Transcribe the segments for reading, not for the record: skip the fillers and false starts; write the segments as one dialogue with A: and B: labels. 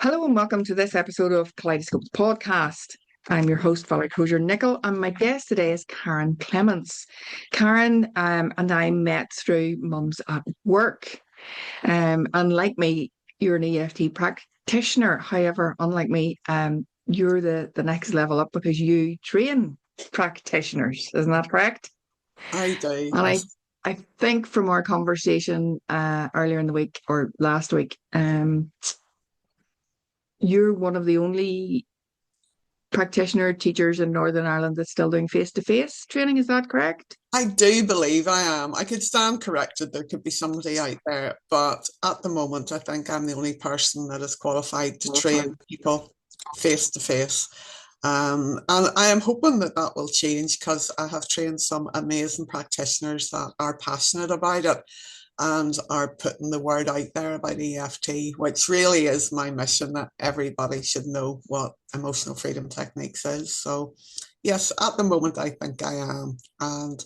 A: Hello and welcome to this episode of Kaleidoscope's podcast. I'm your host, Valerie Crozier-Nicol, and my guest today is Karon Clements. Karon and I met through Mums at Work. And like me, you're an EFT practitioner. However, unlike me, you're the next level up because you train practitioners. Isn't that correct?
B: I do,
A: And I,
B: yes.
A: I think from our conversation earlier in the week or last week, you're one of the only practitioner teachers in Northern Ireland that's still doing face-to-face training. Is that correct?
B: I do believe I am. I could stand corrected. There could be somebody out there, but at the moment, I think I'm the only person that is qualified to train people face to face. And I am hoping that that will change because I have trained some amazing practitioners that are passionate about it and are putting the word out there about EFT, which really is my mission, that everybody should know what emotional freedom techniques is. So, yes, at the moment, I think I am. And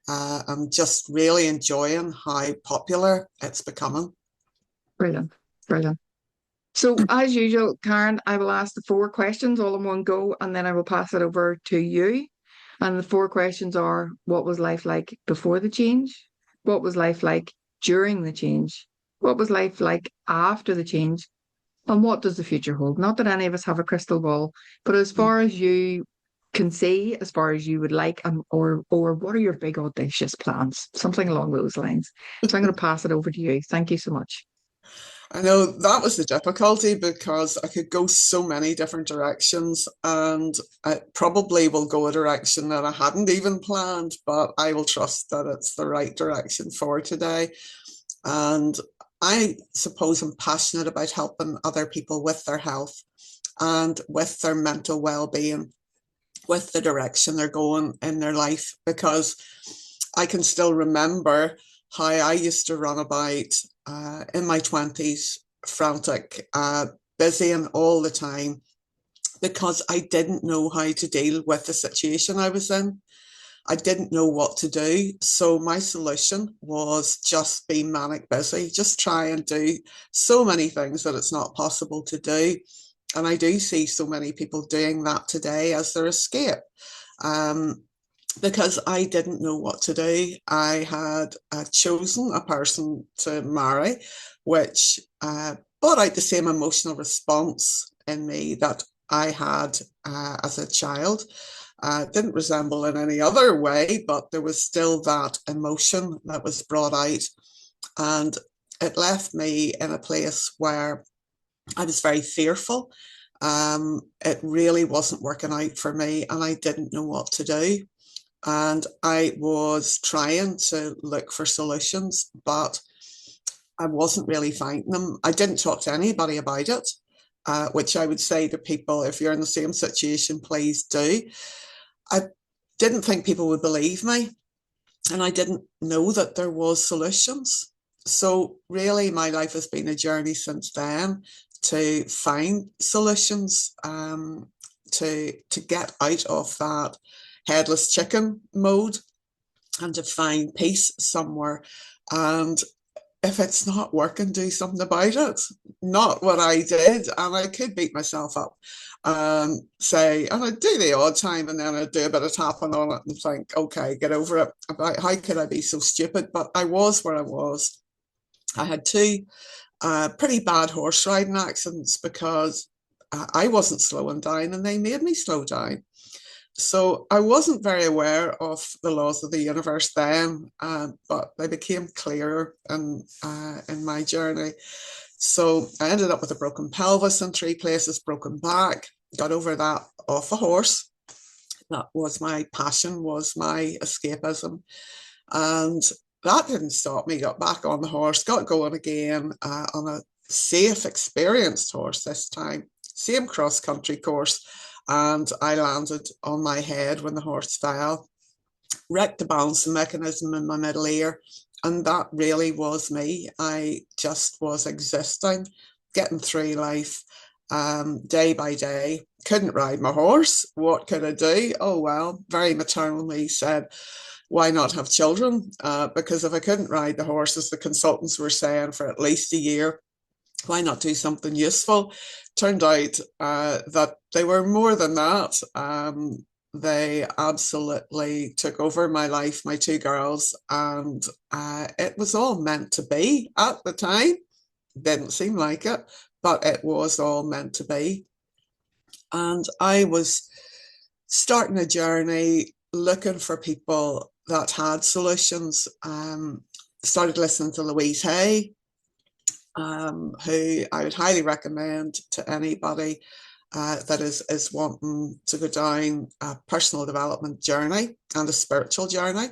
B: I'm just really enjoying how popular it's becoming.
A: Brilliant. Brilliant. So, as usual, Karon, I will ask the four questions all in one go, and then I will pass it over to you. And the four questions are: what was life like before the change? What was life like during the change? What was life like after the change? And what does the future hold? Not that any of us have a crystal ball, but as far as you can see, as far as you would like, or what are your big audacious plans? Something along those lines. So I'm going to pass it over to you. Thank you so much.
B: I know that was the difficulty because I could go so many different directions, and I probably will go a direction that I hadn't even planned, but I will trust that it's the right direction for today. And I suppose I'm passionate about helping other people with their health and with their mental well-being, with the direction they're going in their life, because I can still remember how I used to run about in my 20s, frantic, busy and all the time, because I didn't know how to deal with the situation I was in. I didn't know what to do. So my solution was just be manic busy, just try and do so many things that it's not possible to do. And I do see so many people doing that today as their escape. Um, because I didn't know what to do. I had chosen a person to marry, which brought out the same emotional response in me that I had as a child. Didn't resemble in any other way, but there was still that emotion that was brought out. And it left me in a place where I was very fearful. It really wasn't working out for me, and I didn't know what to do. And I was trying to look for solutions, but I wasn't really finding them. I didn't talk to anybody about it, which I would say to people, if you're in the same situation, please do. I didn't think people would believe me, and I didn't know that there was solutions. So really, my life has been a journey since then to find solutions, to get out of that headless chicken mode and to find peace somewhere. And if it's not working, do something about it. Not what I did. And I could beat myself up and say, and I'd do the odd time and then I'd do a bit of tapping on it and think, okay, get over it. About how could I be so stupid? But I was where I was. I had two pretty bad horse riding accidents because I wasn't slowing down and they made me slow down. So I wasn't very aware of the laws of the universe then, but they became clearer in my journey. So I ended up with a broken pelvis in three places, broken back, got over that off a horse. That was my passion, was my escapism. And that didn't stop me, got back on the horse, got going again on a safe, experienced horse this time, same cross country course. And I landed on my head when the horse fell, wrecked the balancing mechanism in my middle ear. And that really was me. I just was existing, getting through life day by day. Couldn't ride my horse. What could I do? Oh, well, very maternally said, why not have children? Because if I couldn't ride the horse, as the consultants were saying, for at least a year, why not do something useful? Turned out that they were more than that. They absolutely took over my life, my two girls, and it was all meant to be at the time. Didn't seem like it, but it was all meant to be. And I was starting a journey looking for people that had solutions. Started listening to Louise Hay, who I would highly recommend to anybody that is wanting to go down a personal development journey and a spiritual journey.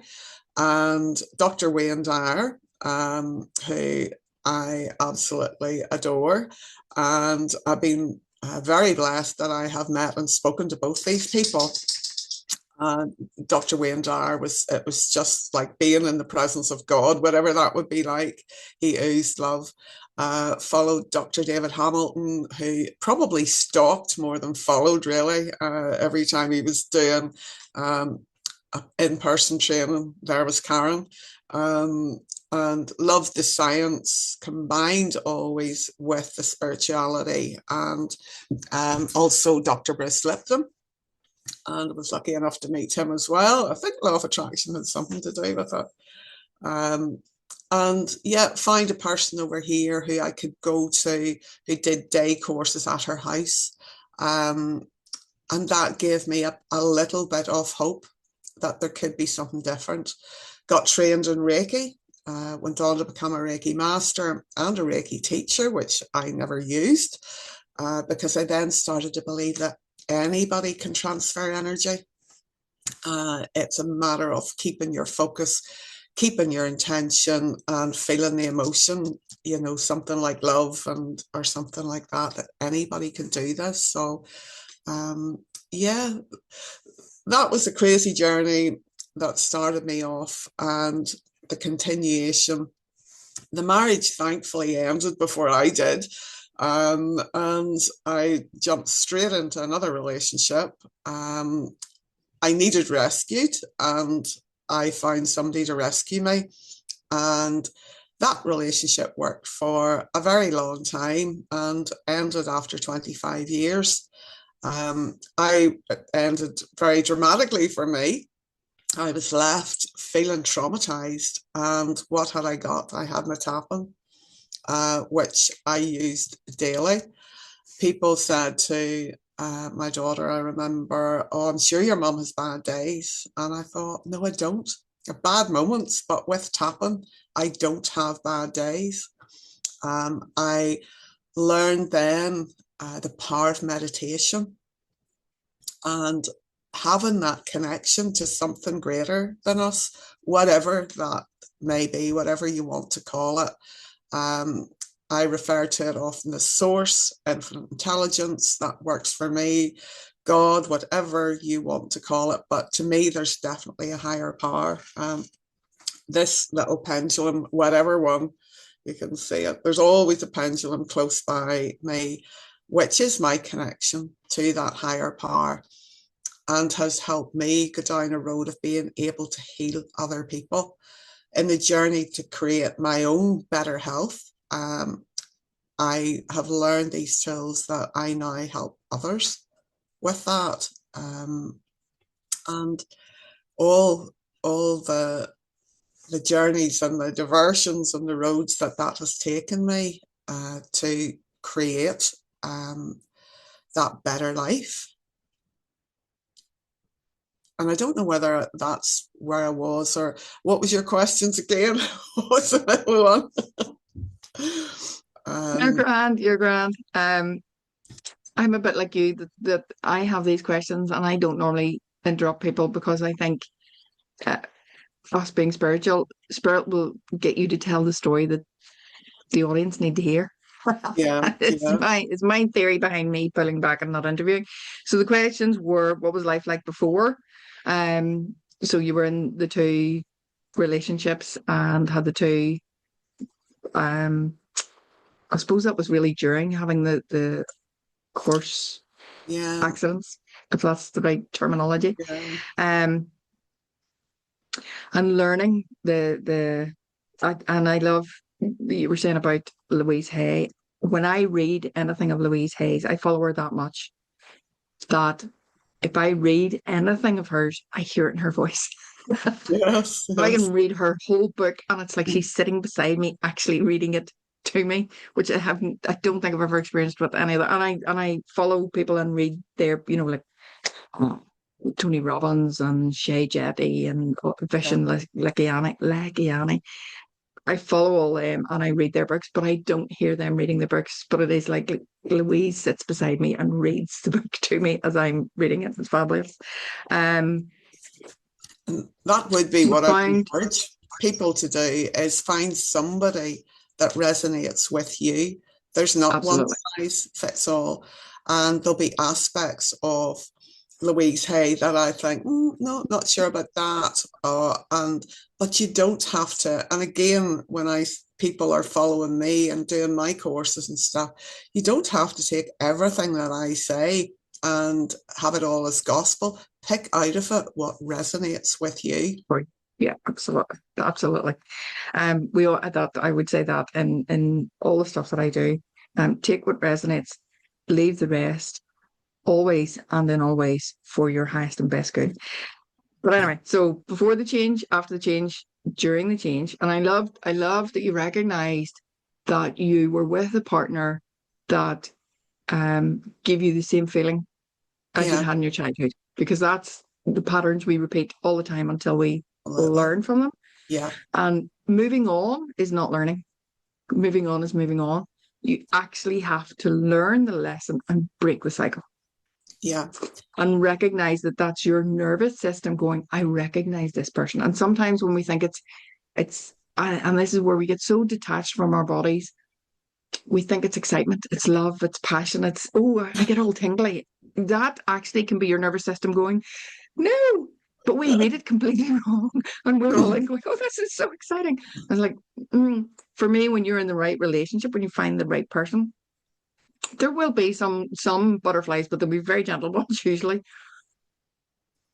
B: And Dr. Wayne Dyer, who I absolutely adore. And I've been very blessed that I have met and spoken to both these people. Dr. Wayne Dyer it was just like being in the presence of God, whatever that would be like. He oozed love. Followed Dr. David Hamilton, who probably stalked more than followed, really. Every time he was doing in-person training, there was Karon. And loved the science combined always with the spirituality, and also Dr. Bruce Lipton. And I was lucky enough to meet him as well. I think law of attraction had something to do with it. And yeah, find a person over here who I could go to who did day courses at her house. And that gave me a little bit of hope that there could be something different. Got trained in Reiki, went on to become a Reiki Master and a Reiki teacher, which I never used, because I then started to believe that anybody can transfer energy. It's a matter of keeping your focus, keeping your intention, and feeling the emotion, something like love or something like that anybody can do this. So yeah, that was a crazy journey that started me off, and the continuation. The marriage thankfully ended before I did. And I jumped straight into another relationship. I needed rescued, and I found somebody to rescue me. And that relationship worked for a very long time and ended after 25 years. I ended very dramatically for me. I was left feeling traumatized. And what had I got? I had my tapping, which I used daily. People said to my daughter, I remember, "Oh, I'm sure your mum has bad days." And I thought, no, I don't. I have bad moments, but with tapping, I don't have bad days. I learned then the power of meditation and having that connection to something greater than us, whatever that may be, whatever you want to call it. I refer to it often as source, infinite intelligence. That works for me. God, whatever you want to call it. But to me, there's definitely a higher power. This little pendulum, whatever one, you can see it. There's always a pendulum close by me, which is my connection to that higher power, and has helped me go down a road of being able to heal other people in the journey to create my own better health. I have learned these tools that I now help others with that, and all the journeys and the diversions and the roads that has taken me to create that better life. And I don't know whether that's where I was, or what was your questions again? What's the little one?
A: You're grand, you're grand. I'm a bit like you that I have these questions and I don't normally interrupt people because I think uh, us being spirit will get you to tell the story that the audience need to hear.
B: Yeah,
A: It's my theory behind me pulling back and not interviewing. So the questions were, what was life like before? So you were in the two relationships and had the two. I suppose that was really during having the course
B: yeah,
A: accidents, if that's the right terminology.
B: yeah.
A: Um, and learning and I love that you were saying about Louise Hay. when I read anything of Louise Hay's, I follow her that much that if I read anything of hers, I hear it in her voice.
B: Yes,
A: I
B: yes.
A: can read her whole book and it's like she's sitting beside me, actually reading it to me, which I don't think I've ever experienced with any other. And I follow people and read their, like uh, Tony Robbins and Shay Jetty and
B: Yeah.
A: Vishen Lakiani. I follow all them and I read their books, but I don't hear them reading the books. But it is like Louise sits beside me and reads the book to me as I'm reading it. It's fabulous. Um,
B: And that would be
A: we
B: what I would
A: found
B: encourage people to do, is find somebody that resonates with you. There's not one
A: absolutely.
B: size fits all. And there'll be aspects of Louise Hay that I think, no, not sure about that. But you don't have to. And again, when people are following me and doing my courses and stuff, you don't have to take everything that I say and have it all as gospel. Pick out of it what resonates with you.
A: Right. Yeah, absolutely. Absolutely. We all that I would say that in all the stuff that I do, take what resonates, leave the rest, always and then always for your highest and best good. But anyway, so before the change, after the change, during the change, and I loved that you recognized that you were with a partner that gave you the same feeling as you'd
B: Yeah,
A: had in your childhood, because that's the patterns we repeat all the time until we
B: absolutely.
A: learn from them.
B: Yeah,
A: And moving on is not learning. Moving on is moving on. You actually have to learn the lesson and break the cycle
B: yeah,
A: and recognize that that's your nervous system going, I recognize this person. And sometimes when we think and this is where we get so detached from our bodies, we think it's excitement, it's love, it's passion, it's, oh, I get all tingly. That actually can be your nervous system going, no, but we read it completely wrong. And we're all like going, oh, this is so exciting. I was like, for me, when you're in the right relationship, when you find the right person, there will be some butterflies, but they'll be very gentle ones usually.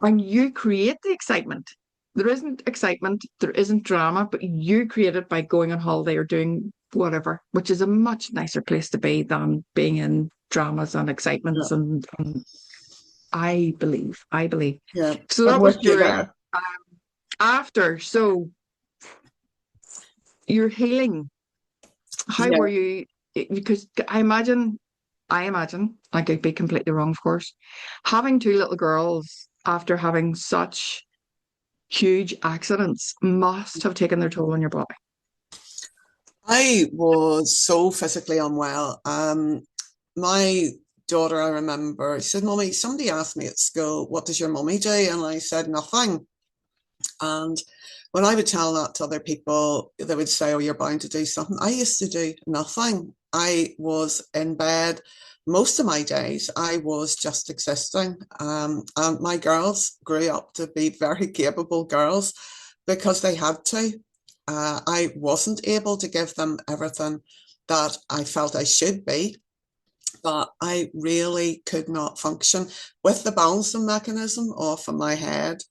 A: And you create the excitement. There isn't excitement, there isn't drama, but you create it by going on holiday or doing whatever, which is a much nicer place to be than being in dramas and
B: yeah,
A: excitements and I believe.
B: yeah.
A: So
B: I'm
A: that was
B: with you
A: during.
B: there.
A: After, so you're healing. How
B: Yeah.
A: were you? Because I imagine, I could be completely wrong, of course, having two little girls after having such huge accidents must have taken their toll on your body.
B: I was so physically unwell. My daughter, I remember, she said, Mummy, somebody asked me at school, what does your mummy do? And I said, nothing. And when I would tell that to other people, they would say, oh, you're bound to do something. I used to do nothing. I was in bed most of my days. I was just existing. And my girls grew up to be very capable girls because they had to. I wasn't able to give them everything that I felt I should be, but I really could not function with the balancing mechanism off in my head.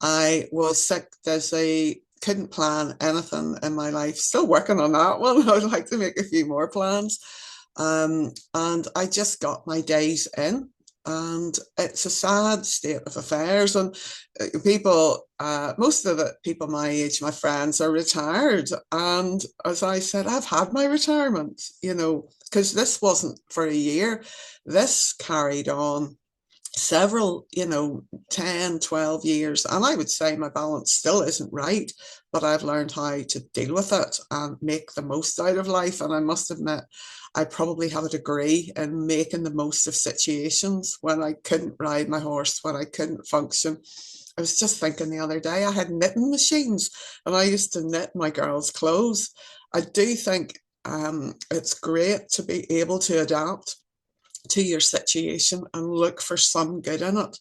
B: I was sick, dizzy, couldn't plan anything in my life. Still working on that one. I'd like to make a few more plans. And I just got my days in. And it's a sad state of affairs. And most of the people my age, my friends, are retired. And as I said, I've had my retirement, because this wasn't for a year. This carried on several, 10, 12 years. And I would say my balance still isn't right, but I've learned how to deal with it and make the most out of life. And I must admit, I probably have a degree in making the most of situations when I couldn't ride my horse, when I couldn't function. I was just thinking the other day, I had knitting machines and I used to knit my girls' clothes. I do think it's great to be able to adapt to your situation and look for some good in it,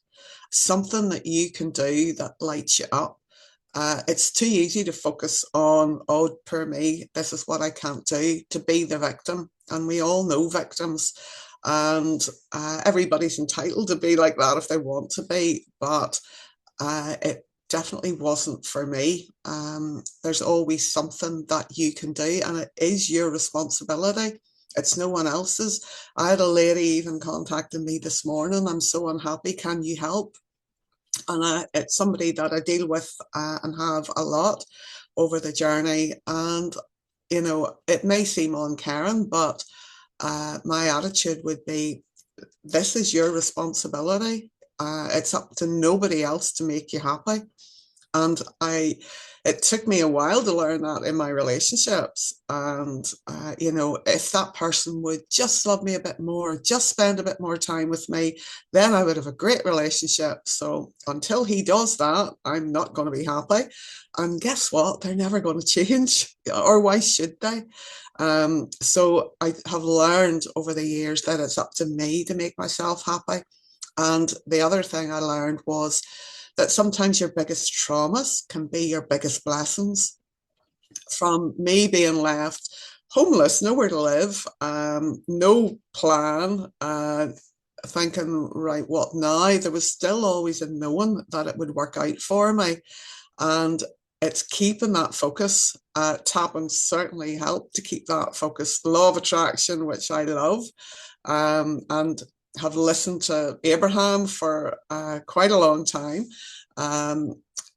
B: something that you can do that lights you up. It's too easy to focus on, oh, poor me, this is what I can't do, to be the victim. And we all know victims. And everybody's entitled to be like that if they want to be. But it definitely wasn't for me. There's always something that you can do, and it is your responsibility It's no one else's. I had a lady even contacting me this morning. I'm so unhappy. Can you help? And it's somebody that I deal with and have a lot over the journey. And, you know, it may seem uncaring, but my attitude would be, this is your responsibility. It's up to nobody else to make you happy. And it took me a while to learn that in my relationships. And, you know, if that person would just love me a bit more, just spend a bit more time with me, then I would have a great relationship. So until he does that, I'm not going to be happy. And guess what? They're never going to change, or why should they? So I have learned over the years that it's up to me to make myself happy. And the other thing I learned was that sometimes your biggest traumas can be your biggest blessings. From me being left homeless, nowhere to live, no plan, thinking, right, what now? There was still always a knowing that it would work out for me. And it's keeping that focus. Tapping certainly helped to keep that focus. Law of attraction, which I love, and have listened to Abraham for quite a long time.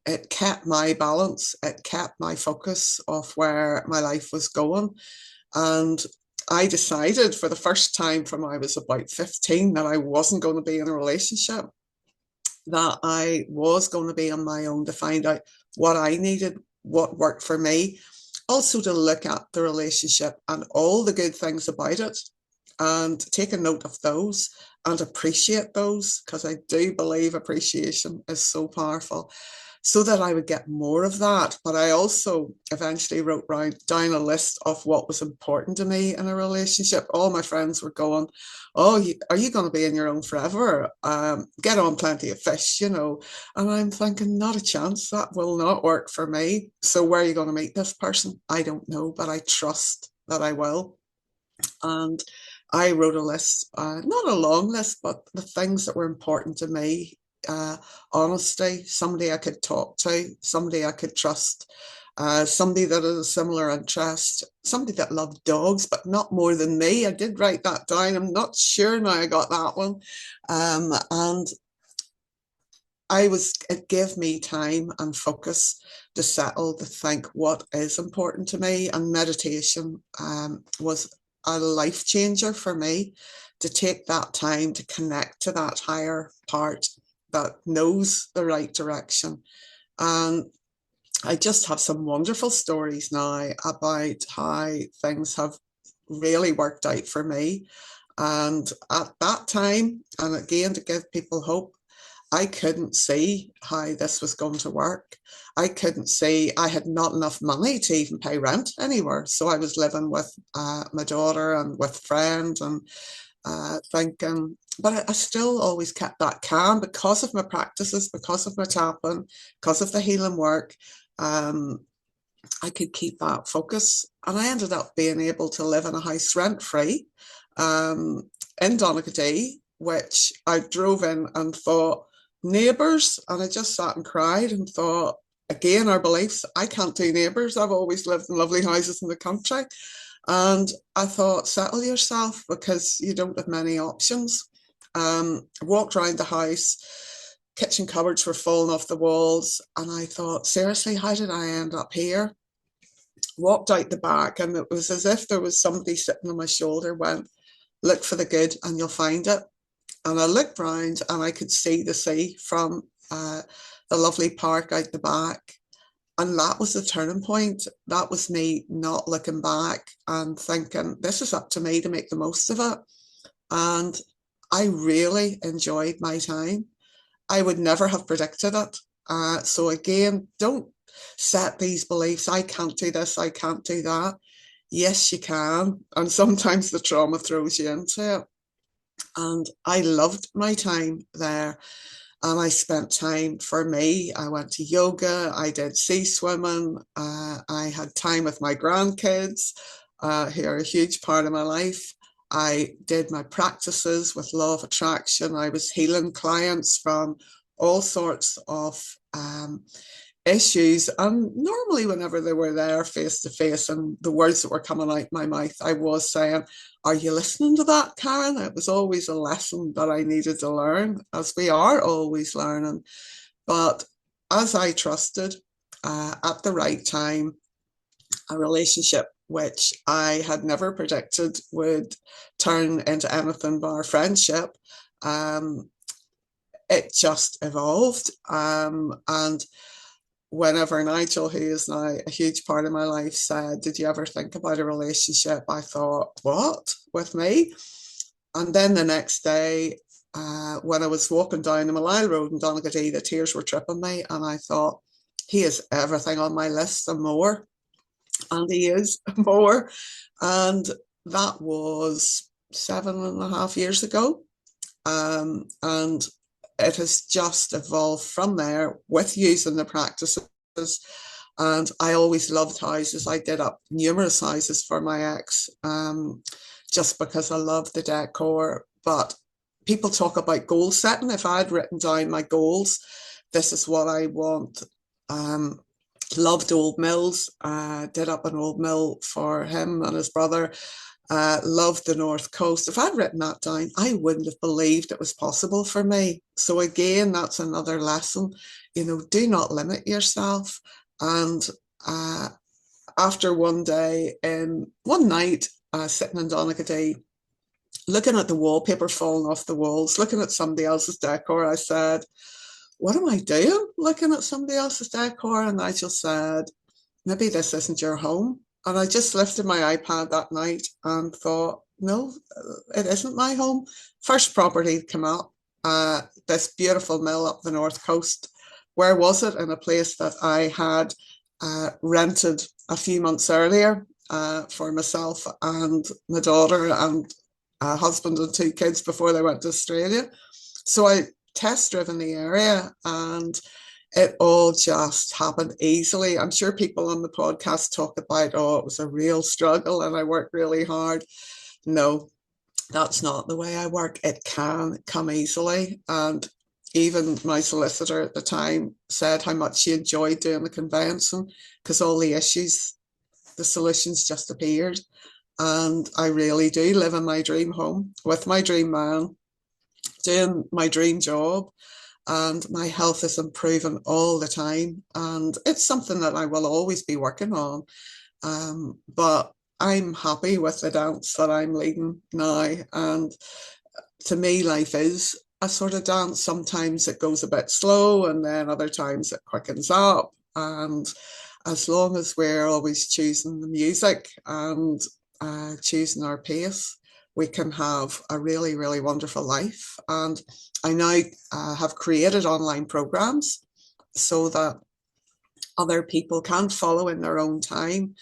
B: It kept my balance, it kept my focus of where my life was going. And I decided for the first time from I was about 15 that I wasn't going to be in a relationship, that I was going to be on my own to find out what I needed, what worked for me. Also to look at the relationship and all the good things about it and take a note of those and appreciate those, because I do believe appreciation is so powerful, so that I would get more of that. But I also eventually wrote down a list of what was important to me in a relationship. All my friends were going, oh, are you going to be on your own forever? Get on plenty of fish, you know. And I'm thinking, not a chance. That will not work for me. So where are you going to meet this person? I don't know, but I trust that I will. And I wrote a list, not a long list, but the things that were important to me. Honesty, somebody I could talk to, somebody I could trust, somebody that has a similar interest, somebody that loved dogs, but not more than me. I did write that down. I'm not sure now I got that one. And it gave me time and focus to settle, to think what is important to me. And meditation was a life changer for me, to take that time to connect to that higher part that knows the right direction. And I just have some wonderful stories now about how things have really worked out for me. And at that time, and again, to give people hope, I couldn't see how this was going to work. I couldn't see, I had not enough money to even pay rent anywhere. So I was living with my daughter and with friends and thinking, but I still always kept that calm because of my practices, because of my tapping, because of the healing work. I could keep that focus. And I ended up being able to live in a house rent free in Donaghadee, which I drove in and thought, neighbours, and I just sat and cried and thought, again, our beliefs, I can't do neighbours. I've always lived in lovely houses in the country. And I thought, settle yourself, because you don't have many options. Walked around the house, kitchen cupboards were falling off the walls, and I thought, seriously, how did I end up here? Walked out the back, and it was as if there was somebody sitting on my shoulder, went, look for the good and you'll find it. And I looked round and I could see the sea from the lovely park out the back. And that was the turning point. That was me not looking back and thinking, this is up to me to make the most of it. And I really enjoyed my time. I would never have predicted it. So again, don't set these beliefs. I can't do this, I can't do that. Yes, you can. And sometimes the trauma throws you into it. And I loved my time there. And I spent time for me. I went to yoga, I did sea swimming, I had time with my grandkids, who are a huge part of my life. I did my practices with law of attraction. I was healing clients from all sorts of issues. And normally, whenever they were there face to face and the words that were coming out my mouth, I was saying, "Are you listening to that, Karen?" It was always a lesson that I needed to learn, as we are always learning. But as I trusted, at the right time, a relationship which I had never predicted would turn into anything but a friendship, um, it just evolved. And whenever Nigel, who is now a huge part of my life, said, "Did you ever think about a relationship?" I thought, "What? With me?" And then the next day, when I was walking down the Malile Road in Donaghadee, the tears were tripping me. And I thought, he is everything on my list and more. And he is more. And that was 7.5 years ago. And it has just evolved from there with using the practices. And I always loved houses. I did up numerous houses for my ex, just because I love the decor. But people talk about goal setting. If I had written down my goals, this is what I want. Loved old mills. Did up an old mill for him and his brother. Loved the North Coast. If I'd written that down, I wouldn't have believed it was possible for me. So again, that's another lesson. Do not limit yourself. And after one night, sitting in Donaghadee, looking at the wallpaper falling off the walls, looking at somebody else's decor, I said, "What am I doing looking at somebody else's decor?" And Nigel said, "Maybe this isn't your home." And I just lifted my iPad that night and thought, no, it isn't my home. First property to come up, this beautiful mill up the North Coast. Where was it? In a place that I had rented a few months earlier for myself and my daughter and a husband and 2 kids before they went to Australia. So I test driven the area, and it all just happened easily. I'm sure people on the podcast talk about, oh, it was a real struggle and I worked really hard. No, that's not the way I work. It can come easily. And even my solicitor at the time said how much she enjoyed doing the conveyancing, because all the issues, the solutions just appeared. And I really do live in my dream home with my dream man, doing my dream job. And my health is improving all the time. And it's something that I will always be working on. But I'm happy with the dance that I'm leading now. And to me, life is a sort of dance. Sometimes it goes a bit slow, and then other times it quickens up. And as long as we're always choosing the music and choosing our pace, we can have a really, really wonderful life. And I now have created online programs so that other people can follow in their own time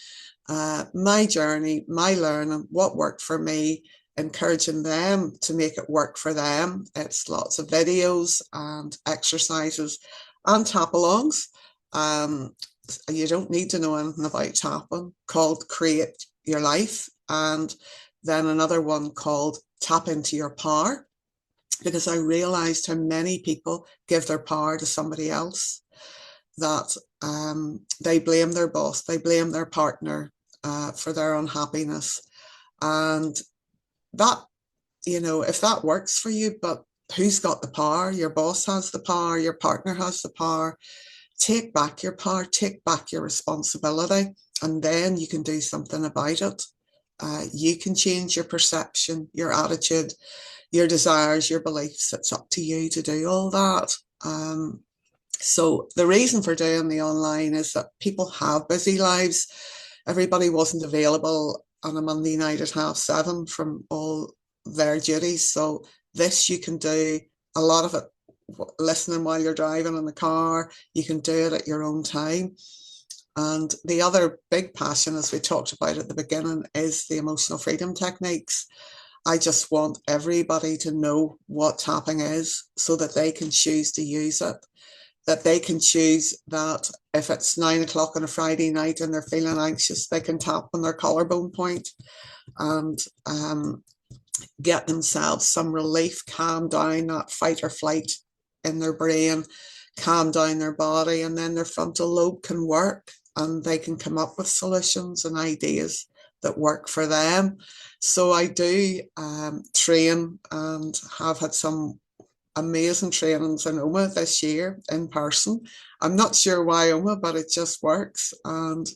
B: my journey, my learning, what worked for me, encouraging them to make it work for them. It's lots of videos and exercises and tap-alongs. You don't need to know anything about tapping, called Create Your Life, and then another one called Tap Into Your Power, because I realized how many people give their power to somebody else, that they blame their boss, they blame their partner for their unhappiness. And that, if that works for you, but who's got the power? Your boss has the power, your partner has the power. Take back your power, take back your responsibility, and then you can do something about it. You can change your perception, your attitude, your desires, your beliefs. It's up to you to do all that. So the reason for doing the online is that people have busy lives. Everybody wasn't available on a Monday night at 7:30 from all their duties. So this you can do a lot of it listening while you're driving in the car. You can do it at your own time. And the other big passion, as we talked about at the beginning, is the emotional freedom techniques. I just want everybody to know what tapping is so that they can choose to use it, that they can choose that if it's 9 o'clock on a Friday night and they're feeling anxious, they can tap on their collarbone point and get themselves some relief, calm down that fight or flight in their brain, calm down their body, and then their frontal lobe can work and they can come up with solutions and ideas that work for them. So I do train and have had some amazing trainings in OMA this year in person. I'm not sure why OMA, but it just works, and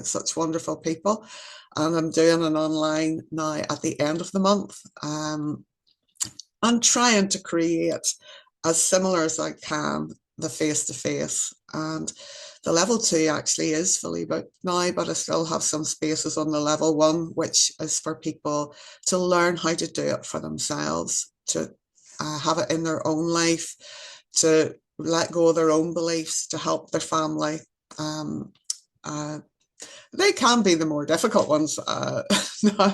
B: such wonderful people. And I'm doing an online now at the end of the month. I'm trying to create as similar as I can the face-to-face, and the level 2 actually is fully booked now, but I still have some spaces on the level 1, which is for people to learn how to do it for themselves, to have it in their own life, to let go of their own beliefs, to help their family. They can be the more difficult ones now,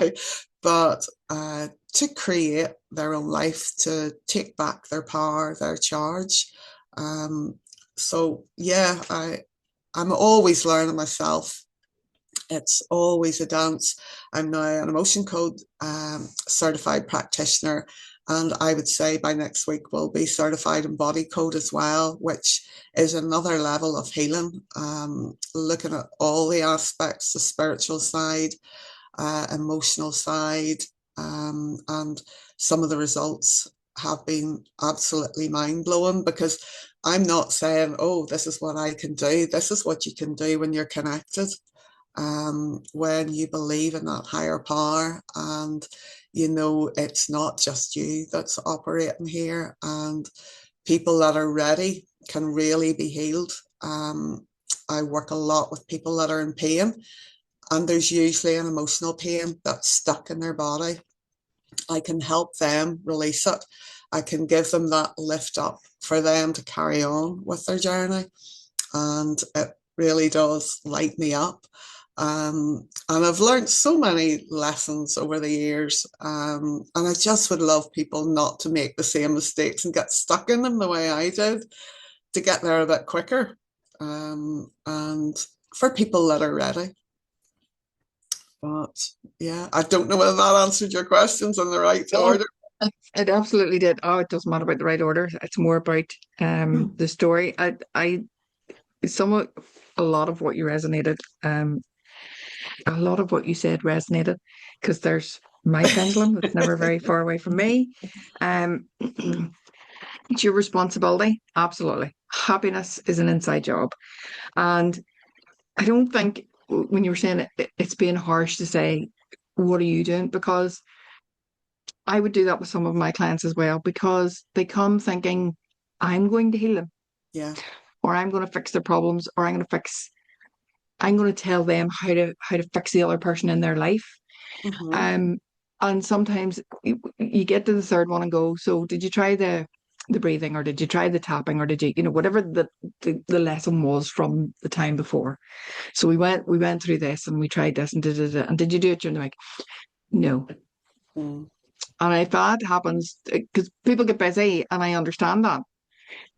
B: but to create their own life, to take back their power, their charge. So yeah, I'm always learning myself. It's always a dance. I'm now an emotion code certified practitioner, and I would say by next week we'll be certified in body code as well, which is another level of healing, looking at all the aspects, the spiritual side, emotional side, and some of the results have been absolutely mind-blowing, because I'm not saying, oh, this is what I can do. This is what you can do when you're connected, when you believe in that higher power, and you know it's not just you that's operating here, and people that are ready can really be healed. I work a lot with people that are in pain, and there's usually an emotional pain that's stuck in their body. I can help them release it. I can give them that lift up for them to carry on with their journey, and it really does light me up. And I've learned so many lessons over the years, and I just would love people not to make the same mistakes and get stuck in them the way I did, to get there a bit quicker, and for people that are ready. But yeah, I don't know whether that answered your questions in the right order.
A: It absolutely did. Oh, it doesn't matter about the right order. It's more about the story. I somewhat a lot of what you resonated, a lot of what you said resonated, because there's my pendulum that's never very far away from me. It's your responsibility. Absolutely. Happiness is an inside job. And I don't think when you were saying it's being harsh to say, what are you doing? Because I would do that with some of my clients as well, because they come thinking, I'm going to heal them,
B: Yeah.
A: or I'm going to fix their problems, or I'm going to tell them how to fix the other person in their life.
B: Mm-hmm.
A: And sometimes you get to the third one and go, so did you try the breathing, or did you try the tapping, or did you, whatever the lesson was from the time before. So we went through this and we tried this and did you do it? And they're like, no.
B: Mm.
A: And if that happens, because people get busy, and I understand that.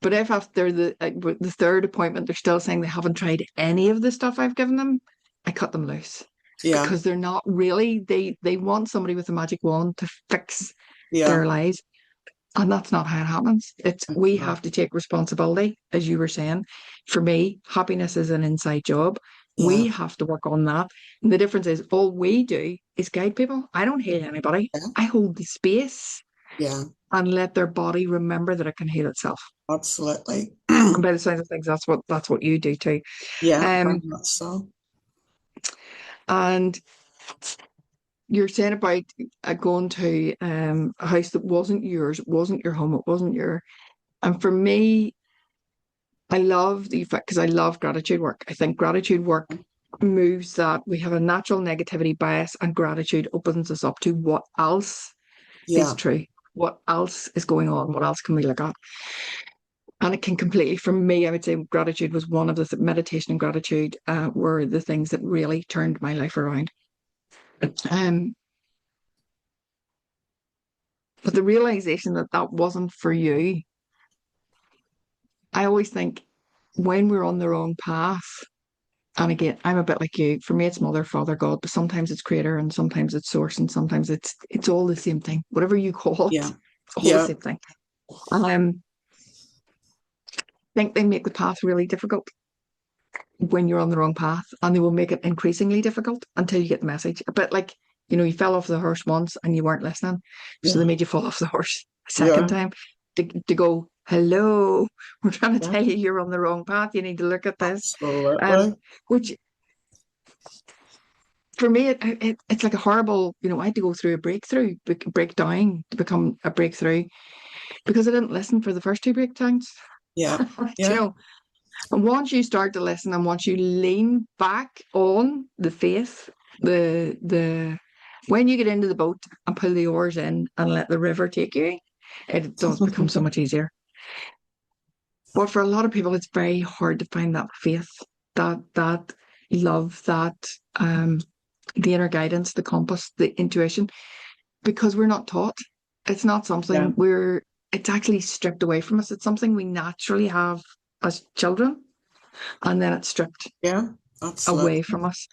A: But if after the third appointment they're still saying they haven't tried any of the stuff I've given them, I cut them loose,
B: Yeah.
A: because they're not really, they want somebody with a magic wand to fix
B: Yeah.
A: their lives. And that's not how it happens. It's we
B: Mm-hmm.
A: have to take responsibility, as you were saying. For me, happiness is an inside job.
B: Yeah.
A: We have to work on that. And the difference is all we do is guide people. I don't heal anybody.
B: Yeah.
A: I hold the space
B: Yeah.
A: and let their body remember that it can heal itself.
B: Absolutely.
A: And by the sounds of things, that's what you do too.
B: Yeah, very
A: Um,
B: much so.
A: and you're saying about going to a house that wasn't yours, it wasn't your home, it wasn't your. And for me, I love the fact, because I love gratitude work. I think gratitude work moves that we have a natural negativity bias, and gratitude opens us up to what else is
B: Yeah.
A: true, what else is going on, what else can we look at. And it can completely, for me, I would say gratitude was one of the meditation and gratitude were the things that really turned my life around. Um, but the realization that that wasn't for you, I always think when we're on the wrong path, and again, I'm a bit like you. For me, it's mother, father, God, but sometimes it's creator, and sometimes it's source, and sometimes it's all the same thing. Whatever you call it,
B: Yeah.
A: it's all the
B: Yeah.
A: same thing. Um, think they make the path really difficult when you're on the wrong path, and they will make it increasingly difficult until you get the message. But like, you fell off the horse once and you weren't listening, so they
B: Yeah.
A: made you fall off the horse a second
B: Yeah.
A: time to go, hello, we're trying to
B: Yeah.
A: tell you you're on the wrong path. You need to look at this.
B: Absolutely.
A: Which for me, it's like a horrible, I had to go through a breakdown to become a breakthrough because I didn't listen for the first two breakdowns.
B: Yeah.
A: you
B: Yeah.
A: know, And once you start to listen and once you lean back on the faith, the when you get into the boat and pull the oars in and let the river take you, it does become so much easier. But for a lot of people, it's very hard to find that faith, that love, that the inner guidance, the compass, the intuition, because we're not taught. It's not
B: Yeah.
A: something it's actually stripped away from us. It's something we naturally have as children, and then it's stripped
B: Yeah.
A: away
B: Absolutely.
A: from us.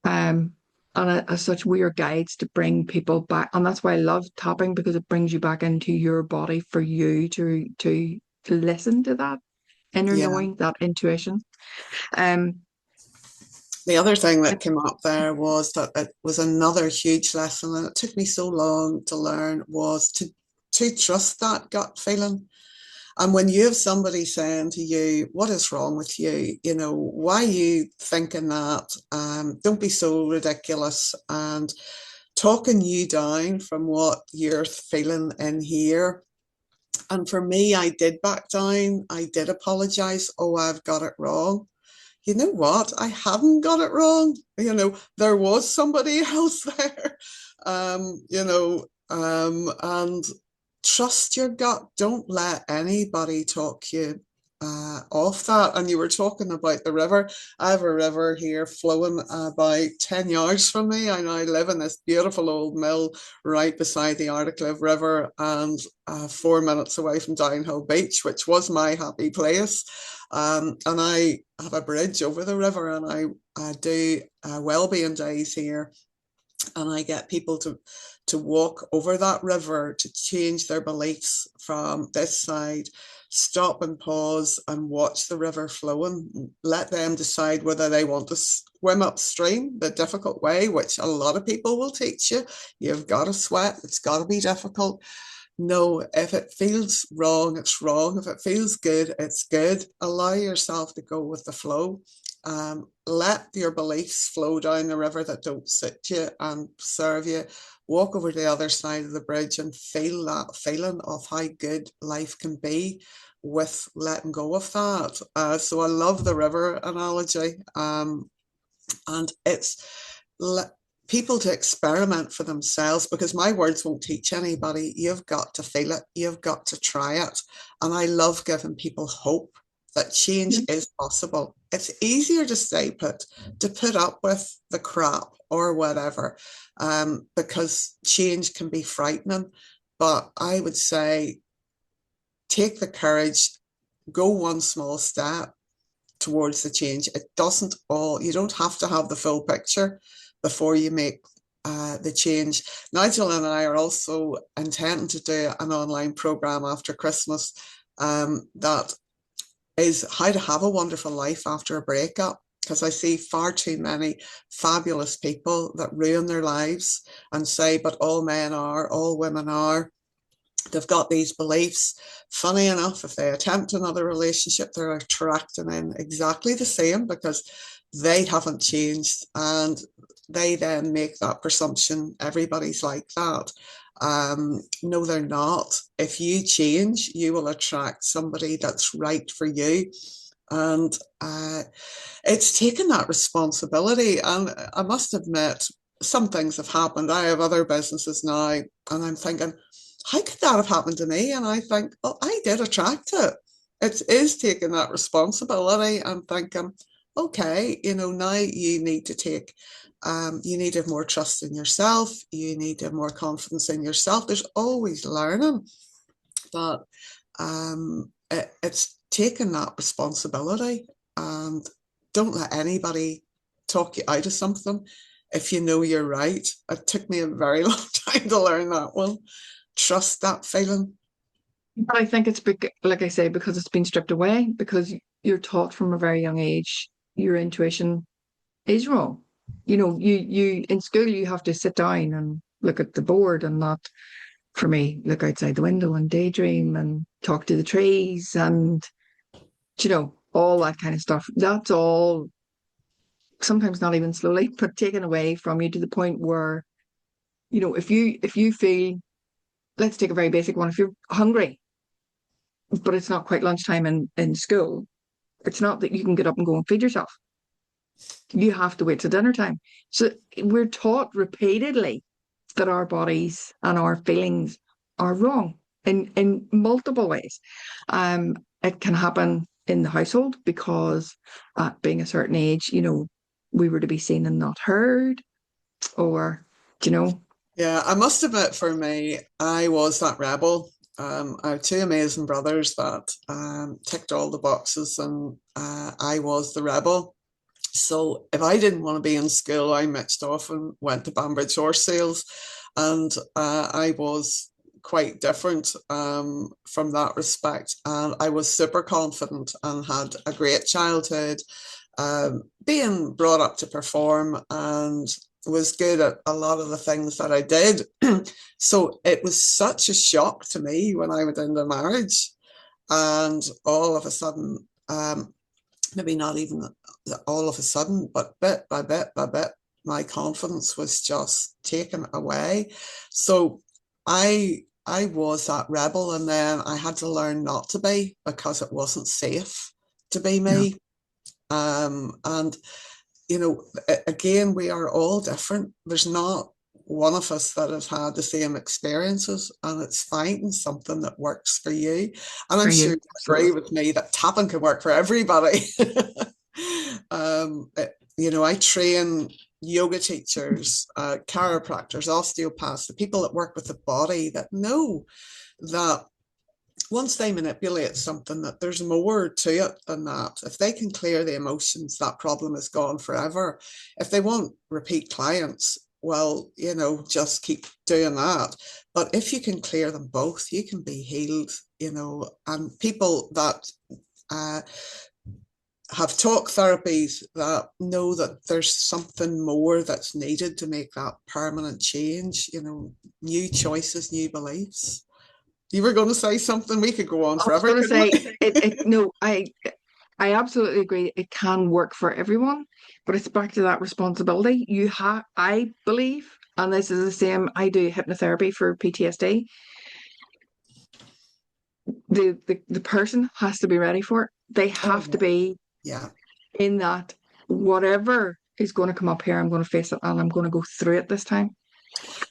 A: Um, and as such, we are guides to bring people back, and that's why I love tapping because it brings you back into your body for you to listen to that inner
B: Yeah.
A: knowing, that intuition. Um,
B: The other thing that came up there was that it was another huge lesson, and it took me so long to learn, was to trust that gut feeling. And when you have somebody saying to you, what is wrong with you? Why are you thinking that? Don't be so ridiculous. And talking you down from what you're feeling in here. And for me, I did back down. I did apologize. Oh, I've got it wrong. You know what? I hadn't got it wrong. There was somebody else there. And trust your gut. Don't let anybody talk you off that. And you were talking about the river. I have a river here flowing about 10 yards from me. I live in this beautiful old mill right beside the Ardcliff River and 4 minutes away from Downhill Beach, which was my happy place. And I have a bridge over the river, and I do well-being days here, and I get people to walk over that river to change their beliefs from this side, stop and pause and watch the river flowing, let them decide whether they want to swim upstream the difficult way, which a lot of people will teach you. You've got to sweat, it's got to be difficult. No, if it feels wrong, it's wrong. If it feels good, it's good. Allow yourself to go with the flow. Let your beliefs flow down the river that don't suit you and serve you. Walk over to the other side of the bridge and feel that feeling of how good life can be with letting go of that. So I love the river analogy. And it's people to experiment for themselves, because my words won't teach anybody. You've got to feel it. You've got to try it. And I love giving people hope that change is possible. It's easier to stay put, to put up with the crap or whatever, because change can be frightening. But I would say take the courage, go one small step towards the change. You don't have to have the full picture before you make the change. Nigel and I are also intending to do an online program after Christmas that is how to have a wonderful life after a breakup. Because I see far too many fabulous people that ruin their lives and say, but all men are, all women are. They've got these beliefs. Funny enough, if they attempt another relationship, they're attracting in exactly the same because they haven't changed, and they then make that presumption everybody's like that. No, they're not. If you change, you will attract somebody that's right for you. And it's taken that responsibility. And I must admit, some things have happened. I have other businesses now, and I'm thinking, how could that have happened to me? And I think, well, I did attract it. It is taking that responsibility and thinking, okay, now you need to you need to have more trust in yourself. You need to have more confidence in yourself. There's always learning, but it's taking that responsibility, and don't let anybody talk you out of something if you know you're right. It took me a very long time to learn that one. Trust that feeling.
A: But I think it's like I say, because it's been stripped away, because you're taught from a very young age, your intuition is wrong. You in school you have to sit down and look at the board and not, for me, look outside the window and daydream and talk to the trees and all that kind of stuff. That's all sometimes not even slowly, but taken away from you to the point where, if you feel, let's take a very basic one, if you're hungry, but it's not quite lunchtime in school, it's not that you can get up and go and feed yourself. You have to wait till dinner time. So we're taught repeatedly that our bodies and our feelings are wrong in multiple ways. It can happen in the household because at being a certain age, we were to be seen and not heard, or, you know,
B: Yeah, I must admit, for me, I was that rebel. I have two amazing brothers that ticked all the boxes, and I was the rebel. So if I didn't want to be in school, I mixed off and went to Banbridge horse sales, and I was quite different from that respect. And I was super confident and had a great childhood, being brought up to perform, and was good at a lot of the things that I did. So it was such a shock to me when I went into marriage, and all of a sudden, maybe not even all of a sudden, but bit by bit by bit, my confidence was just taken away. So I was that rebel, and then I had to learn not to be, because it wasn't safe to be
A: yeah,
B: me. And again, we are all different. There's not one of us that has had the same experiences, and it's finding something that works for you. And
A: for
B: I'm sure
A: you,
B: you agree
A: absolutely.
B: with me that tapping can work for everybody. I train yoga teachers, chiropractors, osteopaths, the people that work with the body, that know that once they manipulate something, that there's more to it than that. If they can clear the emotions, that problem is gone forever. If they want repeat clients, well, just keep doing that. But if you can clear them both, you can be healed. And people that uh, have talk therapies, that know that there's something more that's needed to make that permanent change, new choices, new beliefs. You were going to say something? We could go on
A: I was
B: forever,
A: going to
B: couldn't
A: say
B: we?
A: no, I absolutely agree. It can work for everyone, but it's back to that responsibility. I believe, and this is the same. I do hypnotherapy for PTSD. The person has to be ready for it. They
B: Oh,
A: have to be
B: yeah.
A: in that, whatever is going to come up here, I'm going to face it and I'm going to go through it this time.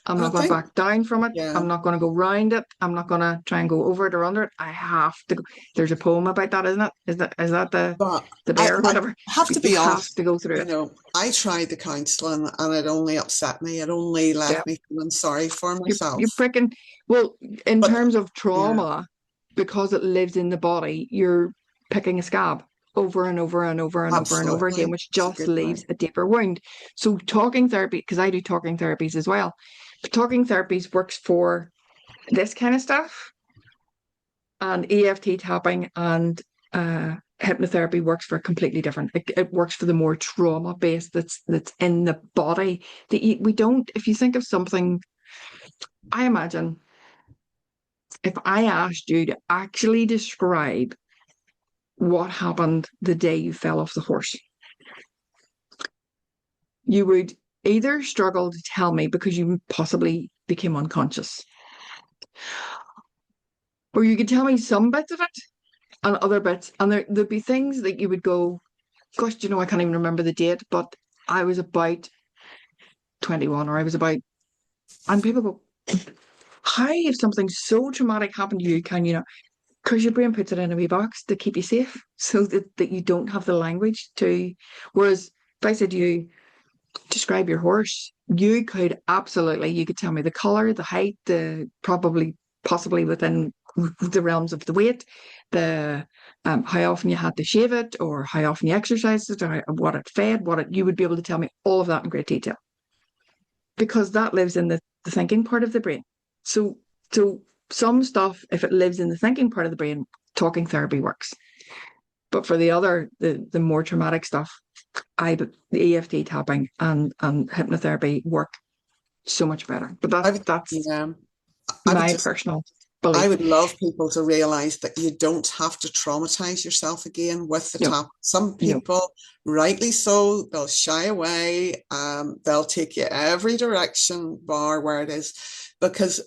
A: I'm
B: I
A: not going to
B: think,
A: back down from it.
B: yeah.
A: I'm not going to go round it. I'm not going to try and go over it or under it. I have to go. There's a poem about that, isn't it? Is that
B: But
A: the
B: I,
A: bear or
B: I
A: whatever?
B: have to
A: You
B: be
A: have
B: honest,
A: to go through it.
B: I tried the counselling, and it only upset me. It only
A: Yeah.
B: left me feeling sorry for
A: You
B: myself.
A: freaking, well, in
B: But
A: terms of
B: yeah,
A: trauma, because it lives in the body, you're picking a scab over and over and over and over and over again,
B: absolutely.
A: which
B: It's a
A: just
B: good
A: leaves
B: point.
A: a deeper wound. So talking therapy, because I do talking therapies as well, but talking therapies works for this kind of stuff, and EFT tapping and hypnotherapy works for completely different. It works for the more trauma based that's in the body. We don't. If you think of something, I imagine if I asked you to actually describe what happened the day you fell off the horse, you would either struggle to tell me because you possibly became unconscious, or you could tell me some bits of it and other bits, and there'd be things that you would go, gosh, I can't even remember the date, but I was about 21 or I was about, and people go, how, if something so traumatic happened to you, can you not? Because your brain puts it in a wee box to keep you safe so that you don't have the language to. Whereas if I said to you, describe your horse, you could absolutely, you could tell me the color, the height, the probably, possibly within the realms of the weight, the how often you had to shave it, or how often you exercised it, or what it fed, you would be able to tell me all of that in great detail because that lives in the thinking part of the brain. So, so some stuff, if it lives in the thinking part of the brain, talking therapy works. But for the other, the more traumatic stuff, the EFT tapping and hypnotherapy work so much better. But
B: I would,
A: that's
B: yeah, I would
A: my
B: just,
A: personal
B: I
A: belief.
B: would love people to realize that you don't have to traumatize yourself again with the
A: No,
B: tap. Some
A: no,
B: people, rightly so, they'll shy away. They'll take you every direction, bar where it is, because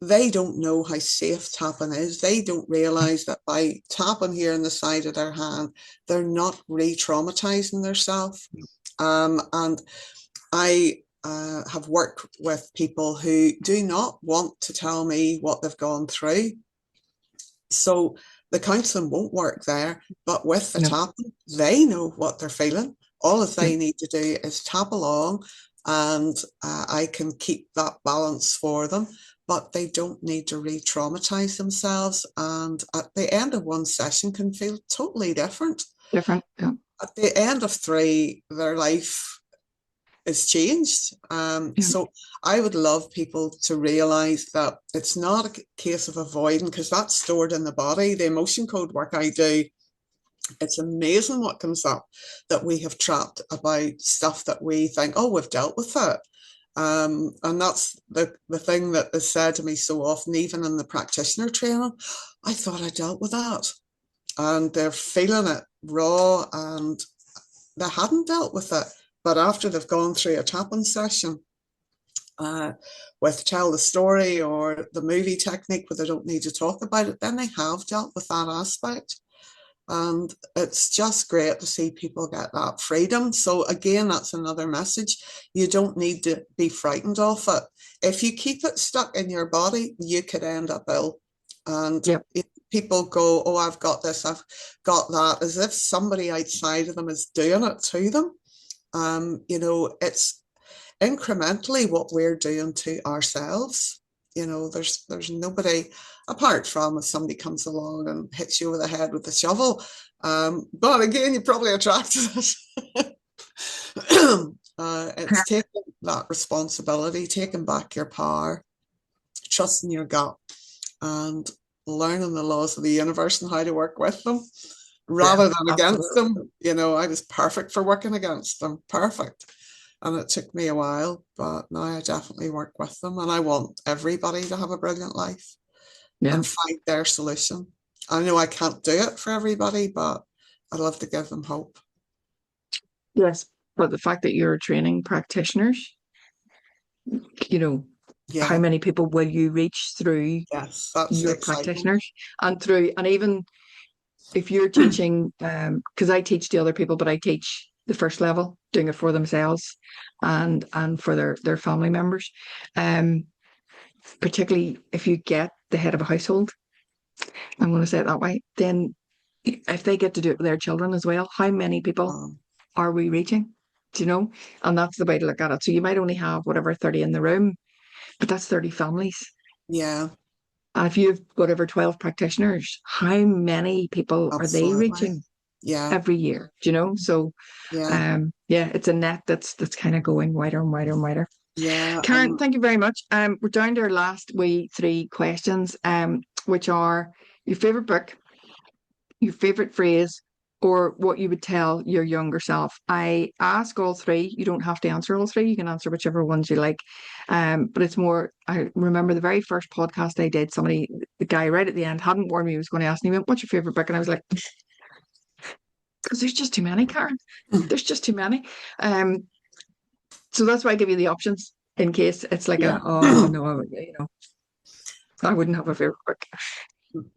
B: they don't know how safe tapping is. They don't realize that by tapping here on the side of their hand, they're not re-traumatizing themselves. And I have worked with people who do not want to tell me what they've gone through. So the counselling won't work there, but with the
A: no,
B: tapping, they know what they're feeling. All that
A: yeah,
B: they need to do is tap along, and I can keep that balance for them. But they don't need to re-traumatize themselves. And at the end of one session can feel totally different.
A: different. Yeah,
B: At the end of three, their life is changed.
A: yeah,
B: So I would love people to realize that it's not a case of avoiding, because that's stored in the body. The emotion code work I do, it's amazing what comes up that we have trapped about stuff that we think, oh, we've dealt with it. And that's the thing that is said to me so often, even in the practitioner training. I thought I dealt with that. And they're feeling it raw, and they hadn't dealt with it. But after they've gone through a tapping session with tell the story or the movie technique where they don't need to talk about it, then they have dealt with that aspect. And it's just great to see people get that freedom. So again, that's another message. You don't need to be frightened of it. If you keep it stuck in your body, you could end up ill. And
A: yeah,
B: people go, oh, I've got this, I've got that, as if somebody outside of them is doing it to them. It's incrementally what we're doing to ourselves. There's nobody apart from if somebody comes along and hits you over the head with a shovel. But again, you probably attracted it. It's taking that responsibility, taking back your power, trusting your gut, and learning the laws of the universe and how to work with them
A: yeah,
B: rather than against
A: absolutely.
B: them. I was perfect for working against them. Perfect. And it took me a while, but now I definitely work with them. And I want everybody to have a brilliant life
A: Yeah,
B: and find their solution. I know I can't do it for everybody, but I'd love to give them hope.
A: yes. But the fact that you're training practitioners, you know, how
B: Yeah,
A: many people will you reach through
B: yes, that's the
A: your
B: excitement.
A: practitioners and even if you're teaching, because I teach the other people, but I teach the first level, doing it for themselves and for their family members. Um, Particularly if you get the head of a household, I'm going to say it that way, then if they get to do it with their children as well, how many people
B: Um,
A: are we reaching? Do you know? And that's the way to look at it. So you might only have whatever 30 in the room, but that's 30 families.
B: yeah,
A: And if you've whatever 12 practitioners, how many people are they
B: absolutely.
A: reaching
B: Yeah,
A: every year? Do you know? So
B: yeah,
A: yeah, it's a net that's kind of going wider and wider and wider.
B: yeah.
A: Karen, thank you very much. We're down to our last three questions, which are your favorite book, your favorite phrase, or what you would tell your younger self. I ask all three. You don't have to answer all three. You can answer whichever ones you like. But it's more, I remember the very first podcast I did, the guy right at the end hadn't warned me he was going to ask me, he went, what's your favorite book? And I was like, because there's just too many, Karen. There's just too many. So that's why I give you the options in case it's like
B: Yeah.
A: oh no, I wouldn't have a favorite book.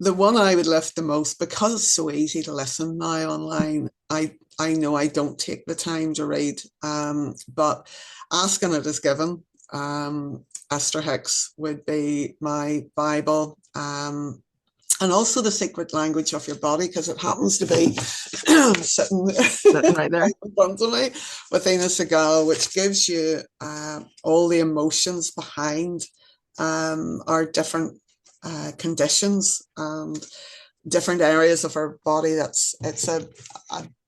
B: The one I would lift the most, because it's so easy to listen now online. I know I don't take the time to read, but Asking It Is Given. Esther Hicks would be my Bible. And also The Secret Language of Your Body, because it happens to be sitting
A: Sitting right there.
B: right in front of me with Ina Segal, which gives you all the emotions behind our different conditions and different areas of our body. It's a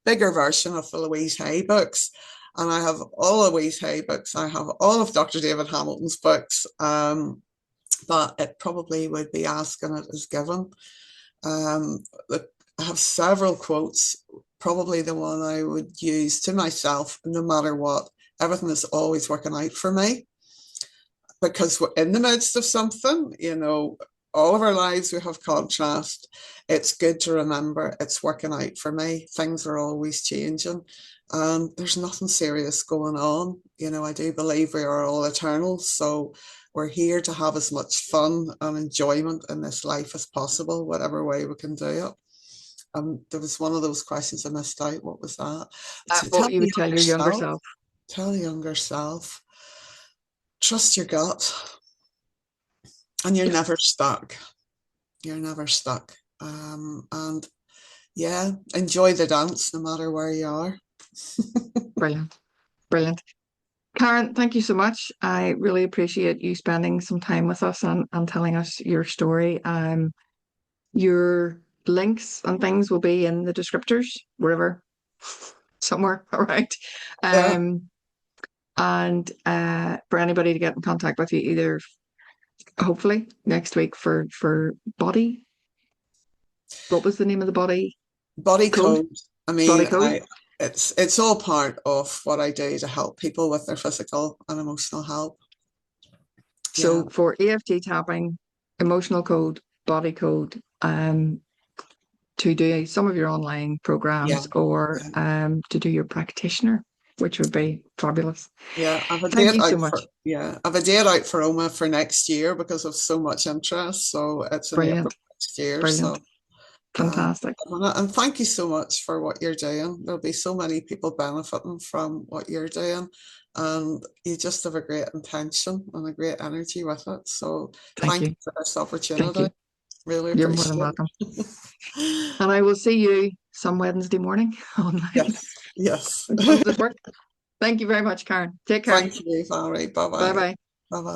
B: bigger version of the Louise Hay books. And I have all of Louise Hay books. I have all of Dr. David Hamilton's books. but it probably would be asking it as given. Look, I have several quotes. Probably the one I would use to myself, no matter what, everything is always working out for me, because we're in the midst of something, all of our lives we have contrast. It's good to remember it's working out for me. Things are always changing and there's nothing serious going on. I do believe we are all eternal. So we're here to have as much fun and enjoyment in this life as possible, whatever way we can do it. There was one of those questions I missed out. What was that?
A: What you would tell your younger self.
B: Tell your younger self. Trust your gut. And you're never stuck. You're never stuck. And yeah, enjoy the dance no matter where you are.
A: Brilliant. Brilliant. Karon, thank you so much. I really appreciate you spending some time with us and telling us your story. Your links and things will be in the descriptors, wherever, somewhere, all right.
B: Yeah.
A: And for anybody to get in contact with you, either hopefully next week for body. What was the name of the body?
B: Body code. I mean,
A: Body code.
B: it's all part of what I do to help people with their physical and emotional health.
A: So
B: Yeah.
A: for EFT tapping, emotional code, body code, to do some of your online programs or to do your practitioner, which would be fabulous.
B: Yeah,
A: Thank you so much.
B: I've a date out for OMA for next year because of so much interest. So it's in April next year.
A: Brilliant.
B: So
A: Fantastic.
B: and thank you so much for what you're doing. There'll be so many people benefiting from what you're doing. And you just have a great intention and a great energy with it. So thank you for this opportunity. Really
A: You're more than
B: appreciate
A: welcome.
B: it.
A: And I will see you some Wednesday morning online.
B: Yes.
A: Thank you very much, Karon. Take care.
B: Thank you, Valerie. Bye-bye.
A: Bye-bye.
B: Bye-bye.